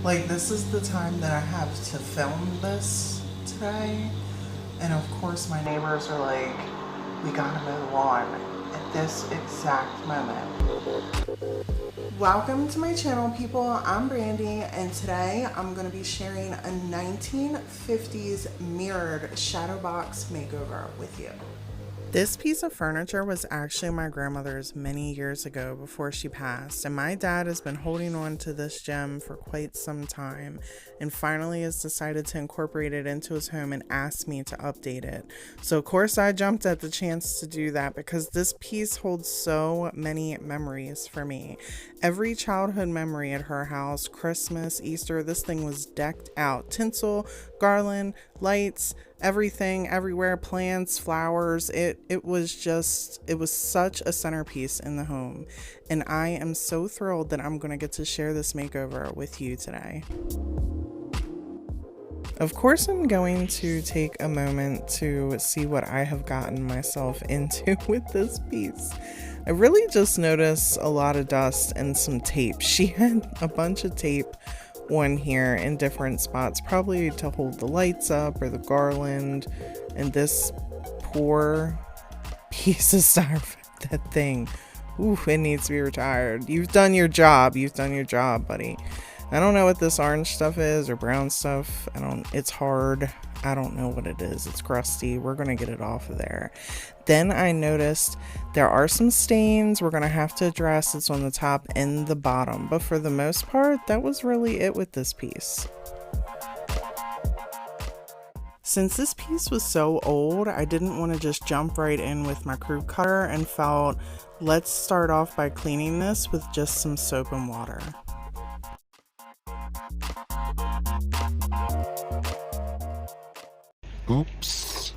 Like, this is the time that I have to film this today. And of course, my neighbors are like, we gotta mow the lawn at this exact moment. Welcome to my channel, people. I'm Brandy, and today I'm gonna be sharing a 1950s mirrored shadow box makeover with you. This piece of furniture was actually my grandmother's many years ago before she passed, and my dad has been holding on to this gem for quite some time and finally has decided to incorporate it into his home and asked me to update it. So of course I jumped at the chance to do that because this piece holds so many memories for me. Every childhood memory at her house, Christmas, Easter, this thing was decked out. Tinsel, garland, lights, everything, everywhere, plants, flowers. It was such a centerpiece in the home. And I am so thrilled that I'm going to get to share this makeover with you today. Of course, I'm going to take a moment to see what I have gotten myself into with this piece. I really just noticed a lot of dust and some tape. She had a bunch of tape on here in different spots, probably to hold the lights up or the garland, and this poor piece of styrofoam, that thing, ooh, it needs to be retired. You've done your job, buddy. I don't know what this orange stuff is or brown stuff. It's hard. I don't know what it is. It's crusty. We're gonna get it off of there. Then I noticed there are some stains we're gonna have to address. It's on the top and the bottom, but for the most part, that was really it with this piece. Since this piece was so old, I didn't want to just jump right in with my crew cutter and felt, let's start off by cleaning this with just some soap and water. Oops.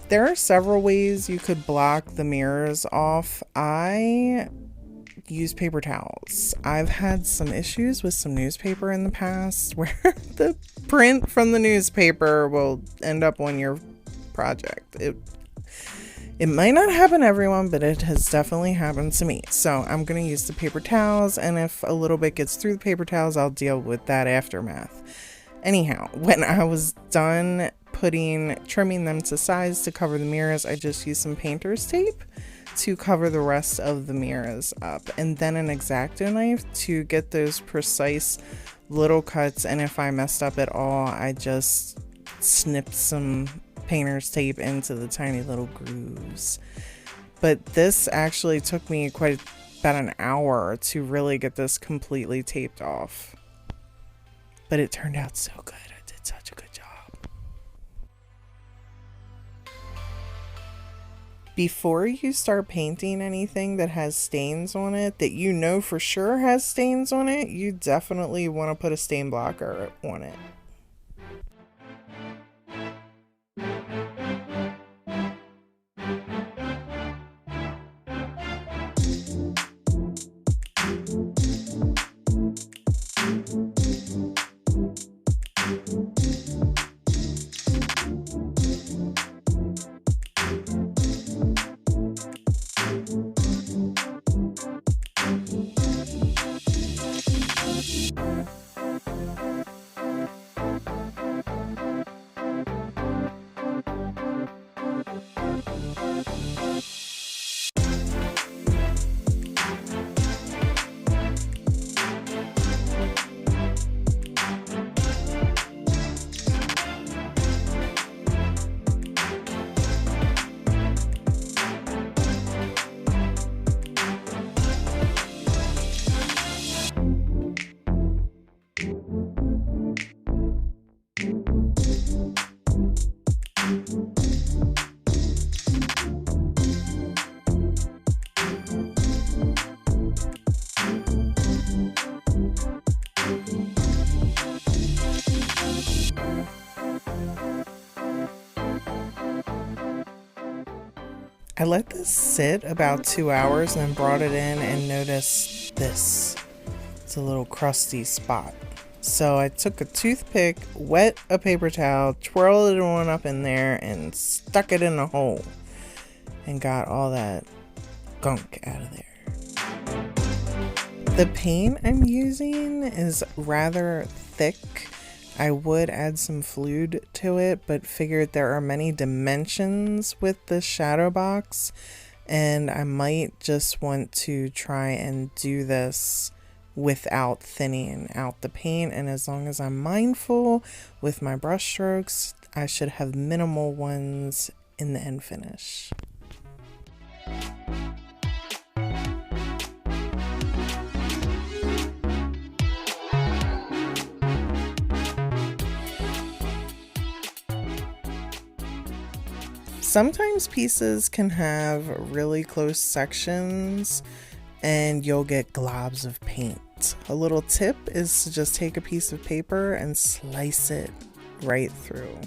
There are several ways you could block the mirrors off. I use paper towels. I've had some issues with some newspaper in the past where the print from the newspaper will end up on your project. It might not happen to everyone, but it has definitely happened to me. So I'm going to use the paper towels, and if a little bit gets through the paper towels, I'll deal with that aftermath. Anyhow, when I was done trimming them to size to cover the mirrors, I just used some painter's tape to cover the rest of the mirrors up, and then an X-Acto knife to get those precise little cuts. And if I messed up at all, I just snipped some painter's tape into the tiny little grooves. But this actually took me about an hour to really get this completely taped off, but it turned out so good. I did such a good job. Before you start painting anything that has stains on it, that you know for sure has stains on it, you definitely want to put a stain blocker on it. I let this sit about 2 hours and then brought it in and noticed this. It's a little crusty spot. So I took a toothpick, wet a paper towel, twirled it on up in there, and stuck it in a hole. And got all that gunk out of there. The paint I'm using is rather thick. I would add some fluid to it, but figured there are many dimensions with this shadow box, and I might just want to try and do this without thinning out the paint. And as long as I'm mindful with my brush strokes, I should have minimal ones in the end finish. Sometimes pieces can have really close sections and you'll get globs of paint. A little tip is to just take a piece of paper and slice it right through.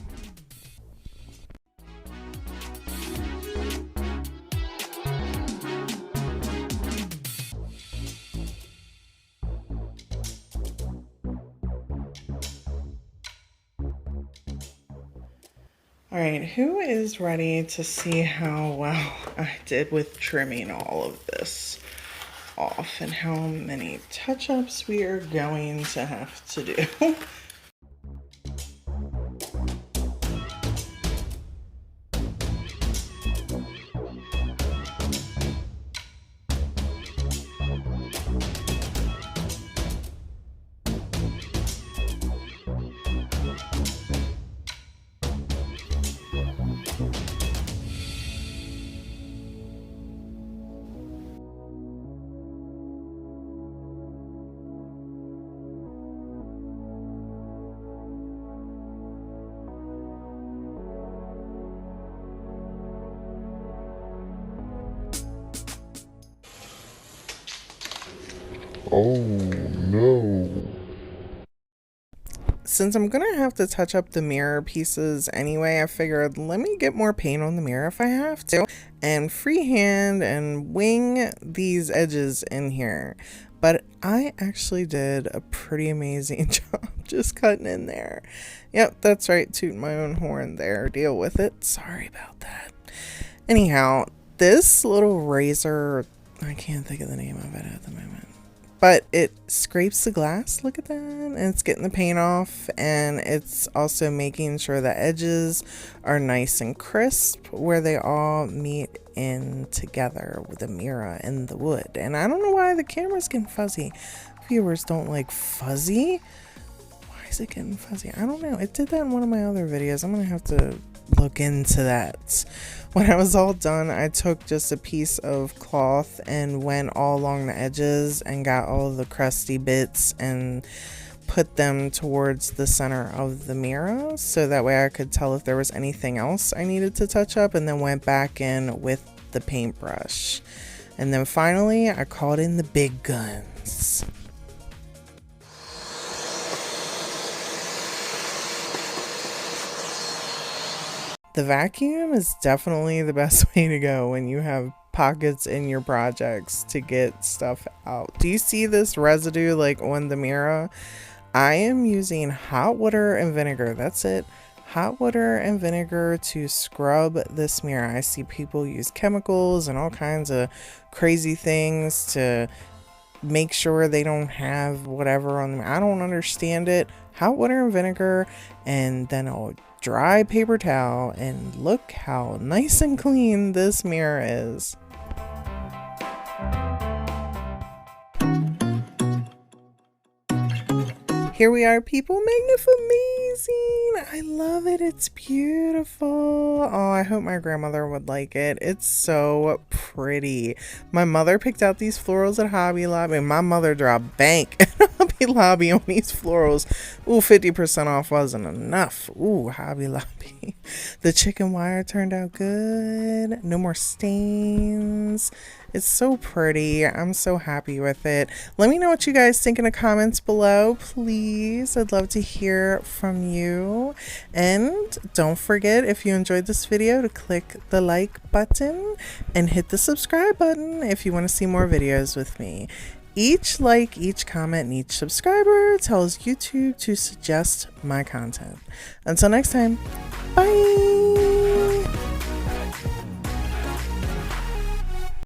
All right, who is ready to see how well I did with trimming all of this off and how many touch-ups we are going to have to do? Oh no. Since I'm gonna have to touch up the mirror pieces anyway, I figured let me get more paint on the mirror if I have to and freehand and wing these edges in here. But I actually did a pretty amazing job just cutting in there. Yep, that's right, toot my own horn there, deal with it. Sorry about that. Anyhow, this little razor, I can't think of the name of it at the moment, but it scrapes the glass, look at that, and it's getting the paint off, and it's also making sure the edges are nice and crisp where they all meet in together with the mirror and the wood. And I don't know why the camera's getting fuzzy. Viewers don't like fuzzy. Why is it getting fuzzy? I don't know. It did that in one of my other videos. I'm gonna have to look into that. When I was all done, I took just a piece of cloth and went all along the edges and got all the crusty bits and put them towards the center of the mirror so that way I could tell if there was anything else I needed to touch up, and then went back in with the paintbrush. And then finally I called in the big guns. The vacuum is definitely the best way to go when you have pockets in your projects to get stuff out. Do you see this residue like on the mirror? I am using hot water and vinegar. That's it. Hot water and vinegar to scrub this mirror. I see people use chemicals and all kinds of crazy things to make sure they don't have whatever on them. I don't understand it. Hot water and vinegar, and then I'll dry paper towel, and look how nice and clean this mirror is. Here we are, people. Magnifique-amazing. I love it. It's beautiful. Oh, I hope my grandmother would like it. It's so pretty. My mother picked out these florals at Hobby Lobby. My mother dropped bank at Hobby Lobby on these florals. Ooh, 50% off wasn't enough. Ooh, Hobby Lobby. The chicken wire turned out good. No more stains. It's so pretty. I'm so happy with it. Let me know what you guys think in the comments below, please. I'd love to hear from you. And don't forget, if you enjoyed this video, to click the like button and hit the subscribe button if you want to see more videos with me. Each like, each comment, and each subscriber tells YouTube to suggest my content. Until next time, bye!